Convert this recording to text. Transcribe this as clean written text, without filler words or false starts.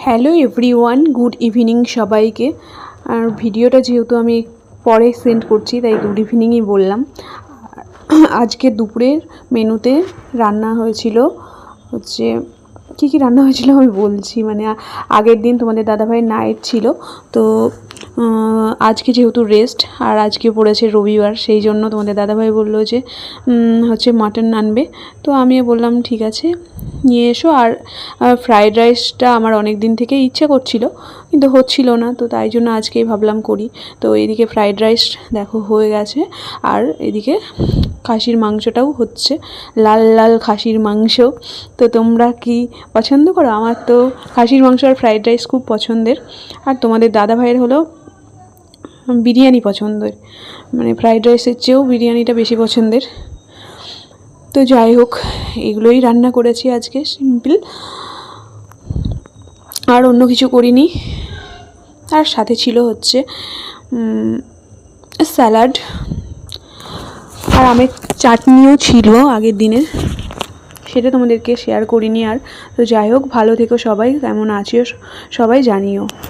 Hello everyone, good evening সবাইকে। আর ভিডিওটা যেহেতু আমি পরে সেন্ড করছি তাই গুড ইভিনিংই বললাম। আজকে দুপুরের মেনুতে রান্না হয়েছিল হচ্ছে কী রান্না হয়েছিল আমি বলছি, মানে আগের দিন তোমাদের দাদাভাইয়ের নাইট ছিল, তো আজকে যেহেতু রেস্ট আর আজকে পড়েছে রবিবার, সেই জন্য তোমাদের দাদাভাই বললো যে হচ্ছে মাটন আনবে। তো আমিও বললাম ঠিক আছে নিয়ে এসো। আর ফ্রায়েড রাইসটা আমার অনেক দিন থেকে ইচ্ছে করছিল কিন্তু হচ্ছিল না, তো তাই জন্য আজকেই ভাবলাম করি। তো এদিকে ফ্রায়েড রাইস দেখো হয়ে গেছে, আর এদিকে খাসির মাংসটাও হচ্ছে, লাল লাল খাসির মাংস। তো তোমরা কি পছন্দ করো? আমার তো খাসির মাংস আর ফ্রায়েড রাইস খুব পছন্দের, আর তোমাদের দাদা ভাইয়ের হলো বিরিয়ানি পছন্দের, মানে ফ্রায়েড রাইসের চেয়েও বিরিয়ানিটা বেশি পছন্দের। তো যাই হোক, এগুলোই রান্না করেছি আজকে, সিম্পল, আর অন্য কিছু করিনি। আর সাথে ছিল হচ্ছে স্যালাড, আর আমের চাটনিও ছিল আগের দিনের, সেটা তোমাদেরকে শেয়ার করিনি আর। তো যাই হোক, ভালো থেকো সবাই, কেমন আছো সবাই জানিও।